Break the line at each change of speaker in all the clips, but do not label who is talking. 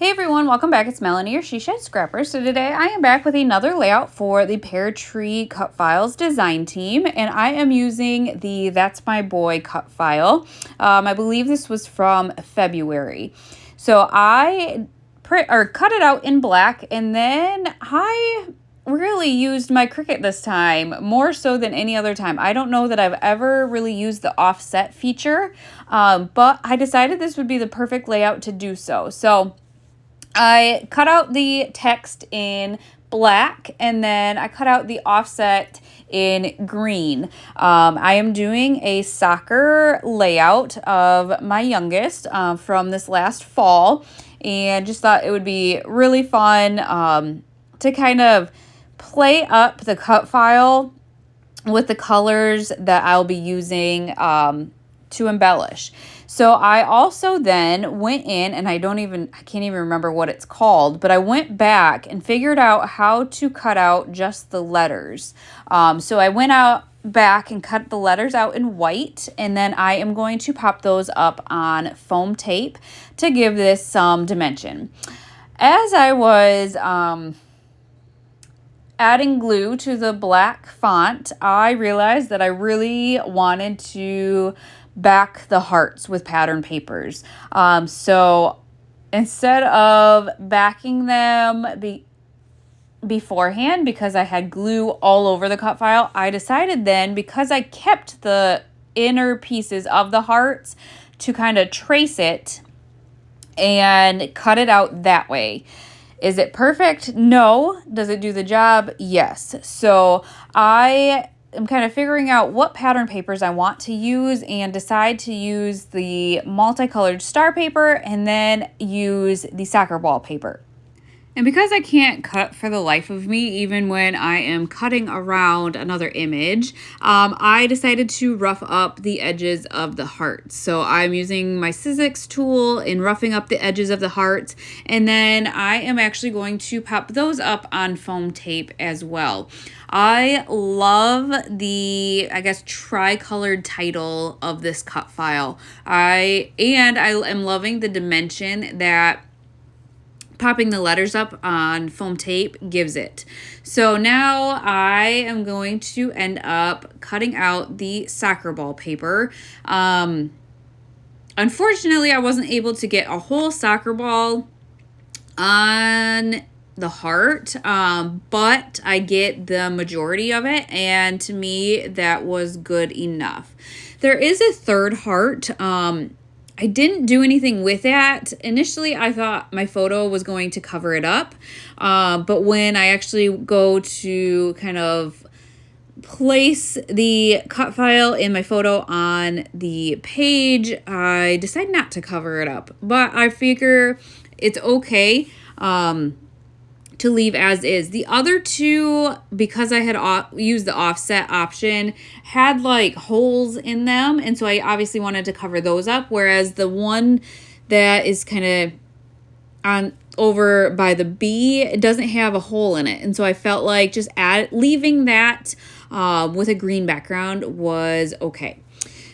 Hey everyone, welcome back. It's Melanie, your She Shed Scrapper. So today I am back with another layout for the Peartree Cutfiles design team, and I am using the That's My Boy cut file. I believe this was from February. So I cut it out in black, and then I really used my Cricut this time, more so than any other time. I don't know that I've ever really used the offset feature, but I decided this would be the perfect layout to do so. So I cut out the text in black, and then I cut out the offset in green. I am doing a soccer layout of my youngest from this last fall, and just thought it would be really fun to kind of play up the cut file with the colors that I'll be using to embellish. So I also then went in, and I can't even remember what it's called, but I went back and figured out how to cut out just the letters. So I went back and cut the letters out in white, and then I am going to pop those up on foam tape to give this some dimension. As I was adding glue to the black font, I realized that I really wanted to back the hearts with pattern papers. So instead of backing them beforehand, because I had glue all over the cut file, I decided then, because I kept the inner pieces of the hearts, to kind of trace it and cut it out that way. Is it perfect? No. Does it do the job? Yes. So I'm kind of figuring out what pattern papers I want to use, and decide to use the multicolored star paper and then use the soccer ball paper. And because I can't cut for the life of me, even when I am cutting around another image, I decided to rough up the edges of the hearts. So I'm using my Sizzix tool in roughing up the edges of the hearts, and then I am actually going to pop those up on foam tape as well. I love the, tricolored title of this cut file. I am loving the dimension that popping the letters up on foam tape gives it. So now I am going to end up cutting out the soccer ball paper. Unfortunately, I wasn't able to get a whole soccer ball on the heart, but I get the majority of it, and to me that was good enough. There is a third heart. I didn't do anything with that. Initially, I thought my photo was going to cover it up, but when I actually go to kind of place the cut file in my photo on the page, I decide not to cover it up. But I figure it's okay to leave as is. The other two, because I had used the offset option, had like holes in them, and so I obviously wanted to cover those up, whereas the one that is kind of on over by the B, it doesn't have a hole in it, and so I felt like just leaving that with a green background was okay.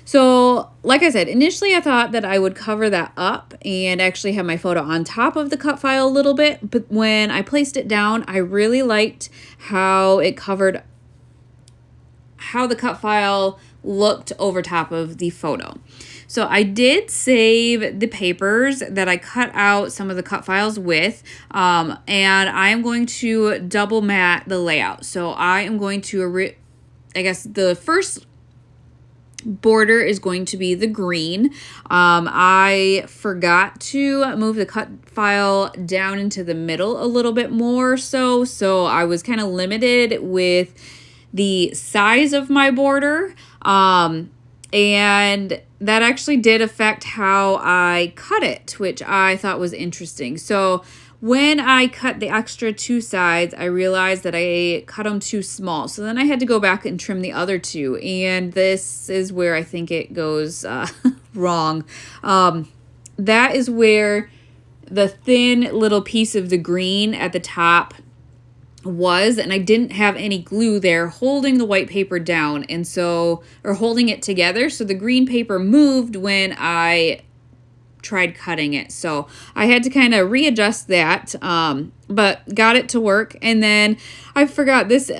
So, like I said, initially I thought that I would cover that up and actually have my photo on top of the cut file a little bit, but when I placed it down, I really liked how it covered, how the cut file looked over top of the photo. So I did save the papers that I cut out some of the cut files with, and I am going to double mat the layout. So I am going to, the first border is going to be the green. I forgot to move the cut file down into the middle a little bit more, so I was kind of limited with the size of my border, and that actually did affect how I cut it, which I thought was interesting. So when I cut the extra two sides, I realized that I cut them too small. So then I had to go back and trim the other two. And this is where I think it goes wrong. That is where the thin little piece of the green at the top was, and I didn't have any glue there holding the white paper down, and so, or holding it together. So the green paper moved when I tried cutting it. So I had to kind of readjust that, but got it to work. And then I forgot this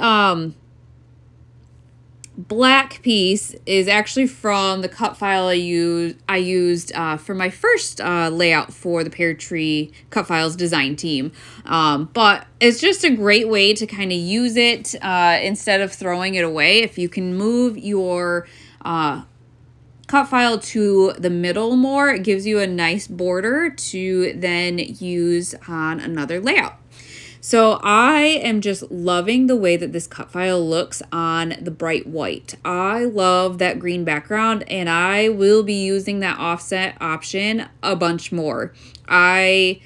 black piece is actually from the cut file I used for my first layout for the Peartree Cutfiles design team. But it's just a great way to kind of use it instead of throwing it away. If you can move your cut file to the middle more, it gives you a nice border to then use on another layout. So I am just loving the way that this cut file looks on the bright white. I love that green background, and I will be using that offset option a bunch more. I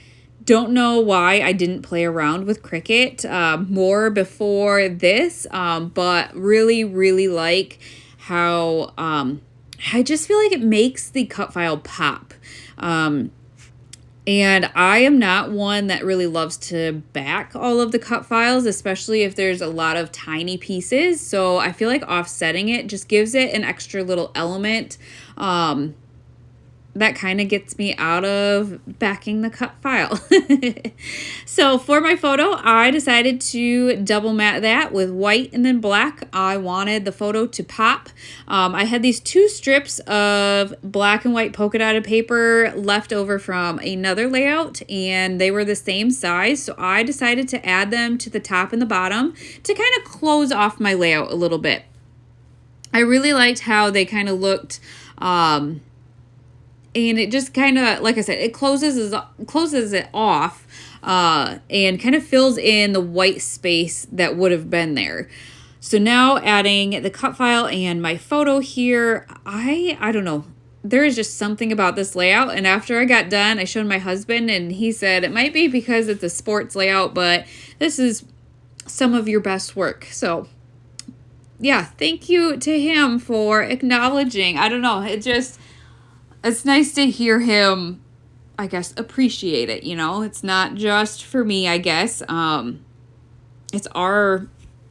don't know why I didn't play around with Cricut more before this, but really like how I just feel like it makes the cut file pop. And I am not one that really loves to back all of the cut files, especially if there's a lot of tiny pieces. So I feel like offsetting it just gives it an extra little element that kind of gets me out of backing the cut file. So for my photo, I decided to double matte that with white and then black. I wanted the photo to pop. I had these 2 strips of black and white polka dotted paper left over from another layout, and they were the same size. So I decided to add them to the top and the bottom to kind of close off my layout a little bit. I really liked how they kind of looked, and it just kind of, like I said, it closes it off and kind of fills in the white space that would have been there. So now adding the cut file and my photo here, I don't know. There is just something about this layout. And after I got done, I showed my husband, and he said it might be because it's a sports layout, but this is some of your best work. So yeah, thank you to him for acknowledging. I don't know. It's nice to hear him, I guess, appreciate it, you know? It's not just for me, I guess.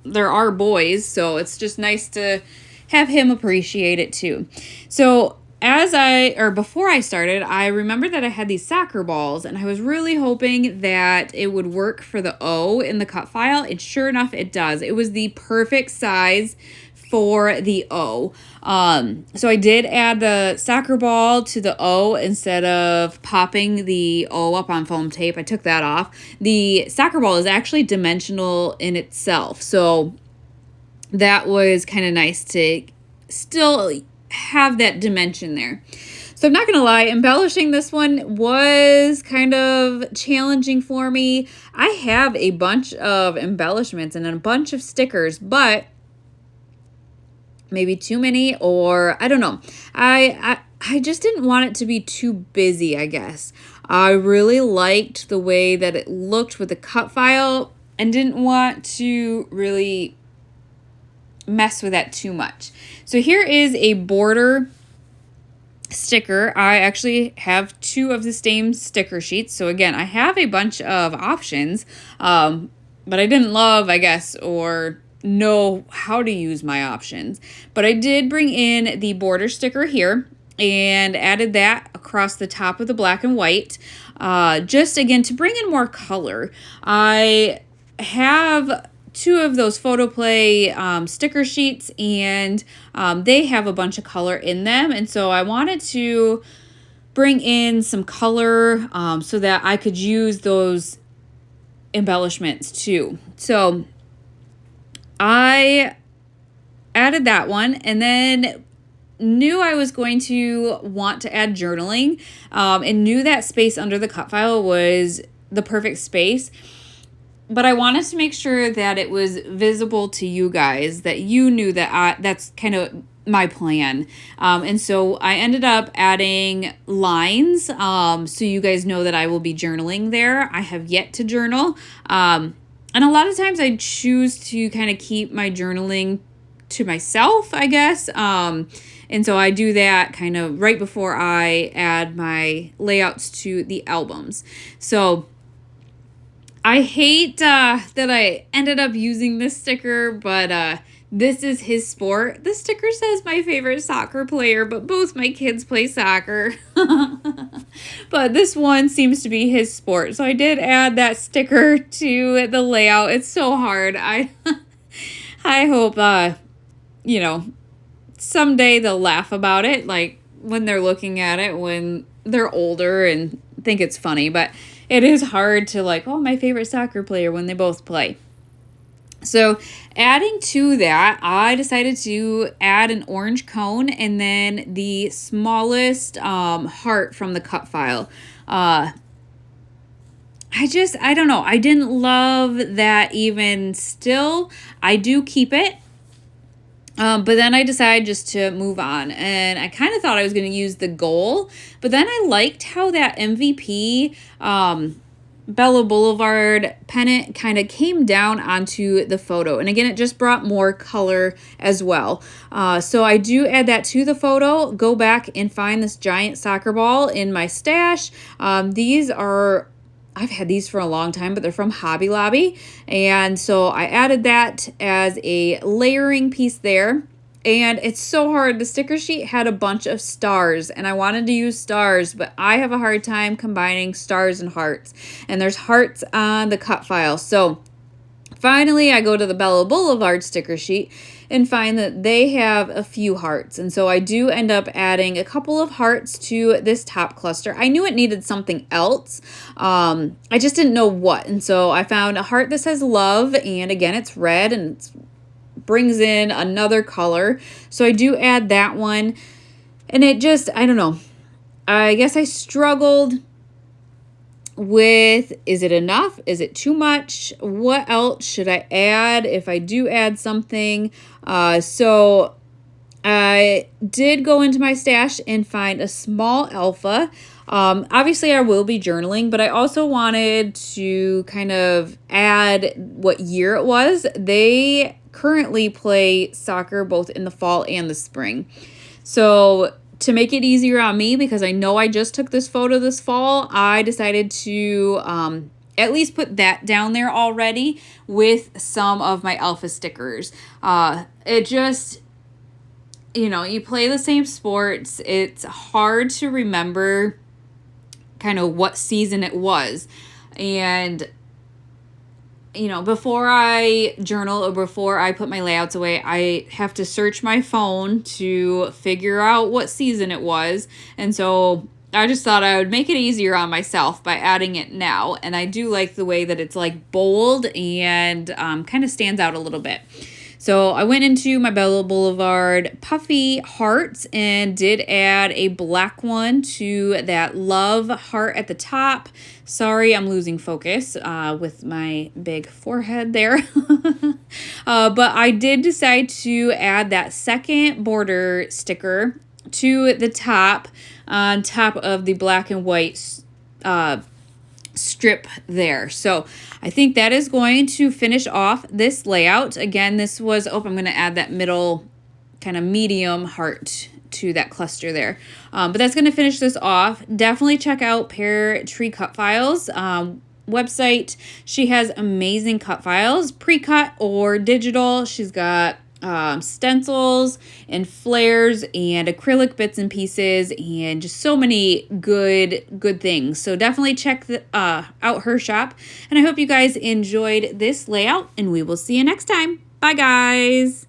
They're our boys, so it's just nice to have him appreciate it too. So before I started, I remembered that I had these soccer balls, and I was really hoping that it would work for the O in the cut file, and sure enough, it does. It was the perfect size for the O. So I did add the soccer ball to the O instead of popping the O up on foam tape. I took that off. The soccer ball is actually dimensional in itself, so that was kind of nice to still have that dimension there. So I'm not gonna lie, embellishing this one was kind of challenging for me. I have a bunch of embellishments and a bunch of stickers, but maybe too many, or I don't know. I just didn't want it to be too busy, I guess. I really liked the way that it looked with the cut file and didn't want to really mess with that too much. So here is a border sticker. I actually have 2 of the same sticker sheets. So again, I have a bunch of options, but I didn't love, I guess, or know how to use my options. But I did bring in the border sticker here and added that across the top of the black and white, just again to bring in more color. I have 2 of those photo play sticker sheets, and they have a bunch of color in them, and so I wanted to bring in some color so that I could use those embellishments too. So I added that one, and then knew I was going to want to add journaling, and knew that space under the cut file was the perfect space. But I wanted to make sure that it was visible to you guys, that you knew that that's kind of my plan. And so I ended up adding lines so you guys know that I will be journaling there. I have yet to journal. And a lot of times I choose to kind of keep my journaling to myself, I guess. And so I do that kind of right before I add my layouts to the albums. So I hate that I ended up using this sticker, but This is his sport. The sticker says my favorite soccer player, but both my kids play soccer. But this one seems to be his sport. So I did add that sticker to the layout. It's so hard. I hope, you know, someday they'll laugh about it, like when they're looking at it when they're older and think it's funny. But it is hard to like, oh, my favorite soccer player when they both play. So adding to that, I decided to add an orange cone and then the smallest heart from the Cutfile. I don't know. I didn't love that even still. I do keep it. But then I decided just to move on. And I kind of thought I was going to use the goal. But then I liked how that MVP Bella Boulevard pennant kind of came down onto the photo. And again, it just brought more color as well. So I do add that to the photo. Go back and find this giant soccer ball in my stash. I've had these for a long time, but they're from Hobby Lobby. And so I added that as a layering piece there. And it's so hard. The sticker sheet had a bunch of stars, and I wanted to use stars, but I have a hard time combining stars and hearts. And there's hearts on the Cutfile. So finally, I go to the Bella Boulevard sticker sheet and find that they have a few hearts. And so I do end up adding a couple of hearts to this top cluster. I knew it needed something else. I just didn't know what. And so I found a heart that says love, and again, it's red, and it's brings in another color. So I do add that one. And it just, I don't know. I guess I struggled with, is it enough? Is it too much? What else should I add if I do add something? So I did go into my stash and find a small alpha. Obviously I will be journaling, but I also wanted to kind of add what year it was. They currently play soccer both in the fall and the spring. So to make it easier on me, because I know I just took this photo this fall, I decided to at least put that down there already with some of my alpha stickers. It just, you play the same sports. It's hard to remember kind of what season it was. And before I journal or before I put my layouts away, I have to search my phone to figure out what season it was. And so I just thought I would make it easier on myself by adding it now. And I do like the way that it's like bold and kind of stands out a little bit. So I went into my Bella Boulevard puffy hearts and did add a black one to that love heart at the top. Sorry, I'm losing focus with my big forehead there. But I did decide to add that second border sticker to the top on top of the black and white strip there. So I think that is going to finish off this layout. Again, this was, I'm going to add that middle kind of medium heart to that cluster there. But that's going to finish this off. Definitely check out Peartree Cutfiles website. She has amazing cut files, pre-cut or digital. She's got stencils and flairs and acrylic bits and pieces and just so many good things. So definitely check out her shop. And I hope you guys enjoyed this layout, and we will see you next time. Bye guys.